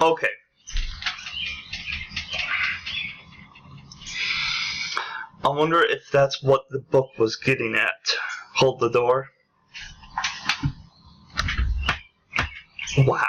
Okay. I wonder if that's what the book was getting at. Hold the door. Wow.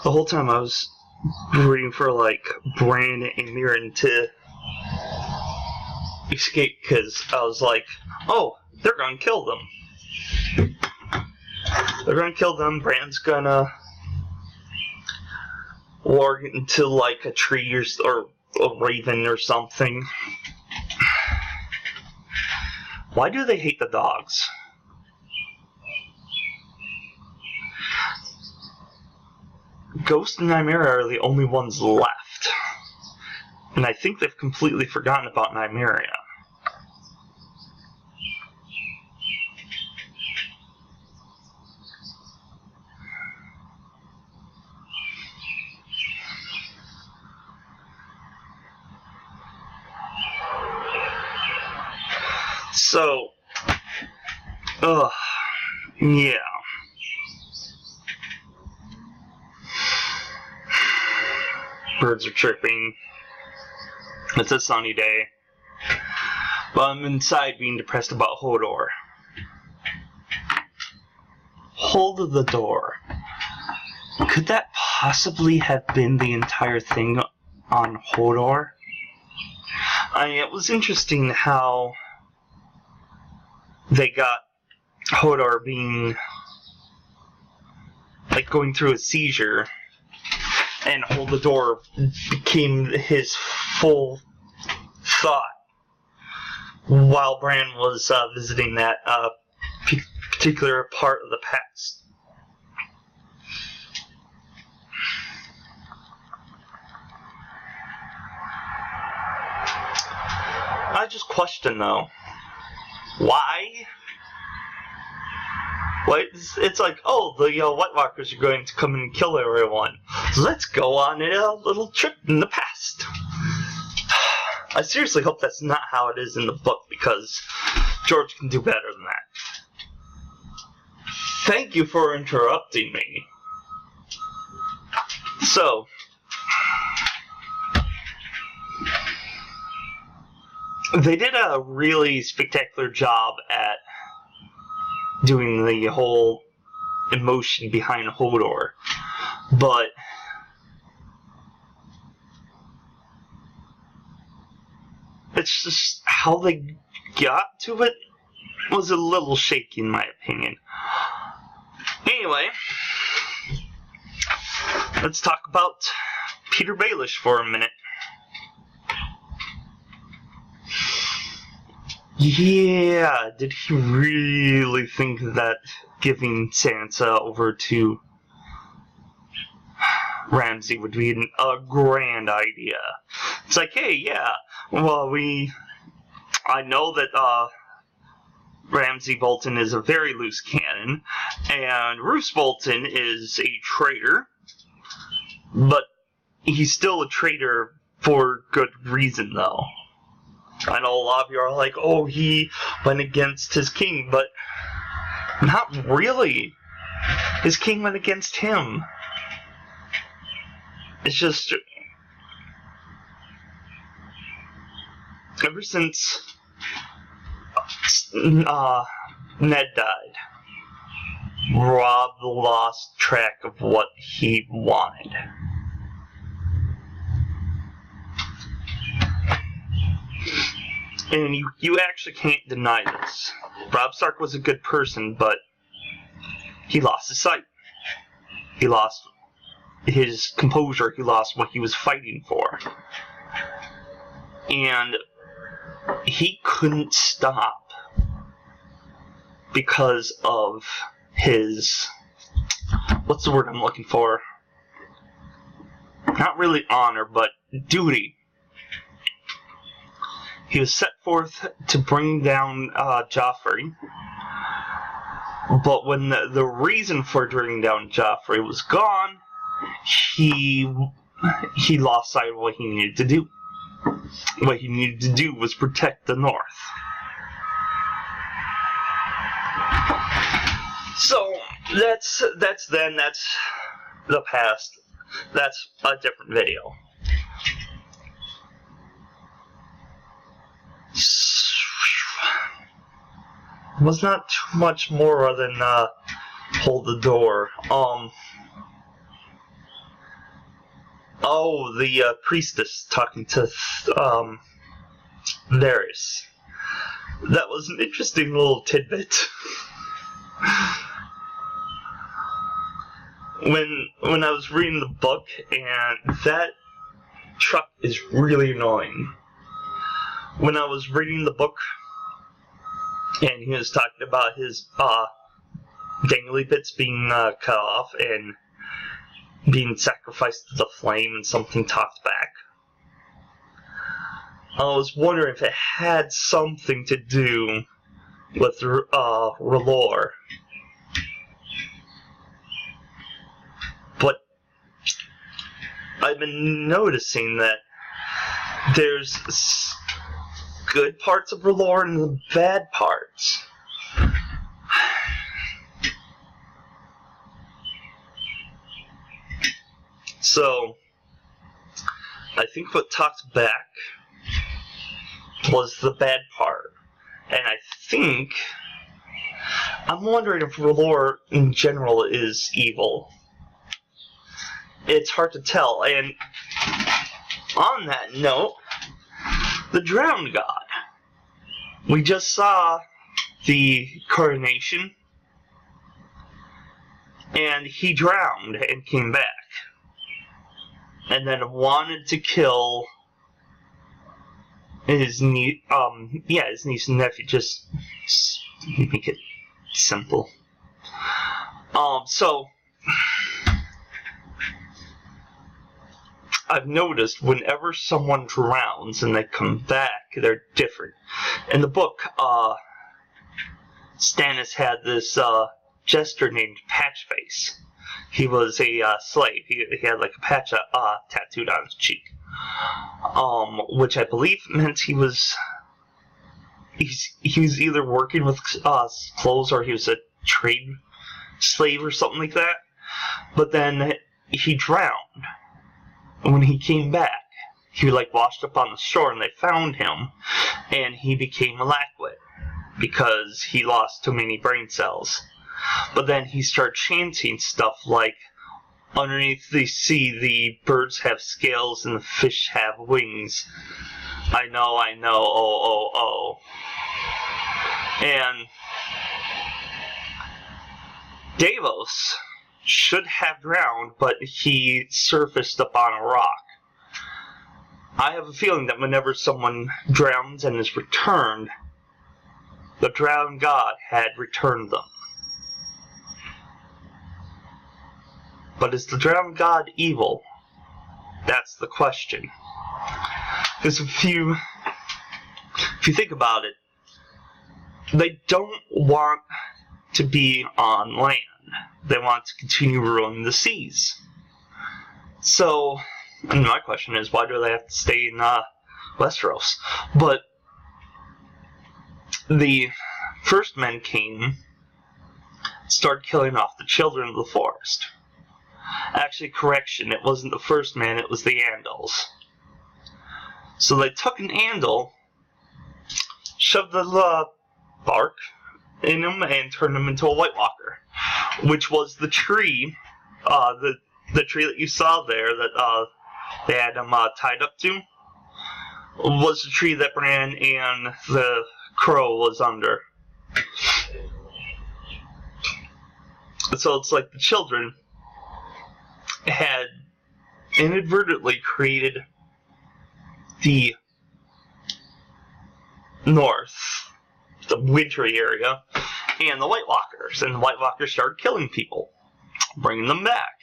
The whole time I was rooting for, like, Bran and Mirren to escape, because I was like, oh, they're gonna kill them. They're gonna kill them. Bran's gonna lure into, like, a tree or a raven or something. Why do they hate the dogs? Ghost and Nymeria are the only ones left. And I think they've completely forgotten about Nymeria. So, yeah. Birds are chirping. It's a sunny day. But I'm inside being depressed about Hodor. Hold the door. Could that possibly have been the entire thing on Hodor? I mean, it was interesting how they got Hodor being, like, going through a seizure, and Hold the Door became his full thought while Bran was visiting that particular part of the past. I just question, though, why? What? It's like, oh, the White Walkers are going to come and kill everyone. Let's go on a little trip in the past. I seriously hope that's not how it is in the book, because George can do better than that. Thank you for interrupting me. So, they did a really spectacular job at doing the whole emotion behind Hodor, but it's just how they got to it was a little shaky in my opinion. Anyway, let's talk about Peter Baelish for a minute. Yeah, did he really think that giving Sansa over to Ramsay would be a grand idea? It's like, hey, yeah, well, I know that Ramsay Bolton is a very loose cannon, and Roose Bolton is a traitor, but he's still a traitor for good reason, though. I know a lot of you are like, oh, he went against his king, but not really. His king went against him. It's just, ever since Ned died, Robb lost track of what he wanted. And you actually can't deny this. Robb Stark was a good person, but he lost his sight. He lost his composure. He lost what he was fighting for. And he couldn't stop because of his... what's the word I'm looking for? Not really honor, but duty. He was set forth to bring down Joffrey, but when the reason for bringing down Joffrey was gone, he lost sight of what he needed to do. What he needed to do was protect the North. So that's then. That's the past. That's a different video. Was not too much more other than hold the door. Oh, the priestess talking to Varys. That was an interesting little tidbit. When I was reading the book, and that truck is really annoying. When I was reading the book, and he was talking about his dangly bits being cut off and being sacrificed to the flame, and something talked back. I was wondering if it had something to do with R'hllor. But I've been noticing that there's good parts of R'hllor and the bad parts. So, I think what talked back was the bad part. And I'm wondering if R'hllor in general is evil. It's hard to tell. And on that note, the Drowned God. We just saw the coronation, and he drowned and came back. And then wanted to kill his niece and nephew. Just make it simple. So I've noticed whenever someone drowns and they come back, they're different. In the book, Stannis had this jester named Patchface. He was a slave. He had like a patch tattooed on his cheek, which I believe meant he was either working with clothes or he was a trade slave or something like that. But then he drowned. And when he came back, he like washed up on the shore, and they found him, and he became a Lackwit because he lost too many brain cells. But then he started chanting stuff like, underneath the sea, the birds have scales and the fish have wings. I know, oh, oh, oh. And Davos should have drowned, but he surfaced up on a rock. I have a feeling that whenever someone drowns and is returned, the Drowned God had returned them. But is the Drowned God evil? That's the question. Because if you think about it, they don't want to be on land. They want to continue ruling the seas. So, and my question is, why do they have to stay in Westeros? But the first men came, started killing off the children of the forest. Actually, correction, it wasn't the first man, it was the Andals. So they took an Andal, shoved the bark in him, and turned him into a White Walker, which was the tree, the tree that you saw there that they had him tied up to, was the tree that Bran and the crow was under. So it's like the children had inadvertently created the north, the wintry area, and the White Walkers. And the White Walkers started killing people, bringing them back.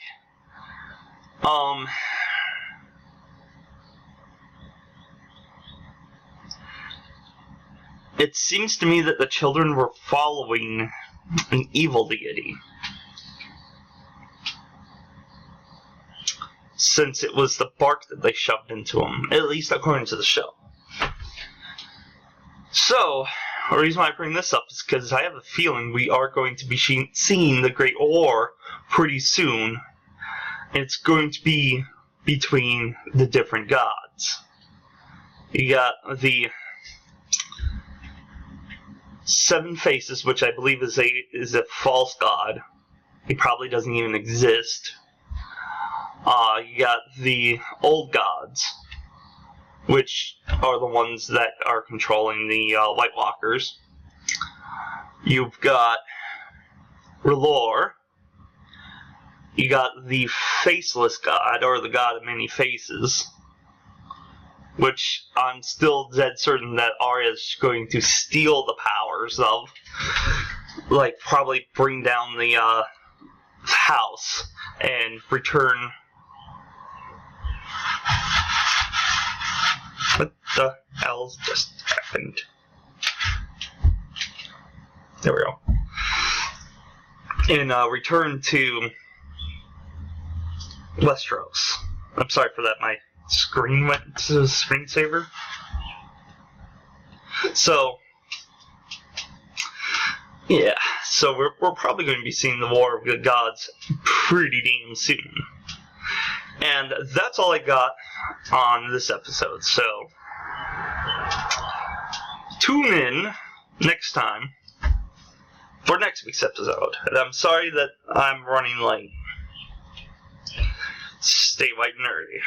It seems to me that the children were following an evil deity, since it was the bark that they shoved into them, at least according to the show. So, the reason why I bring this up is because I have a feeling we are going to be seeing the Great War pretty soon. And it's going to be between the different gods. You got the Seven Faces, which I believe is a false god. He probably doesn't even exist. You got the old gods, which are the ones that are controlling the White Walkers. You've got Relor. You got the Faceless God, or the God of Many Faces, which I'm still dead certain that Arya is going to steal the powers of. Like, probably bring down the house and return. What the hell just happened? There we go. And return to Westeros. I'm sorry for that, my screen went to screensaver. So, yeah, so we're probably going to be seeing the War of the Gods pretty damn soon. And that's all I got on this episode, so tune in next time for next week's episode. And I'm sorry that I'm running late. Stay white and nerdy.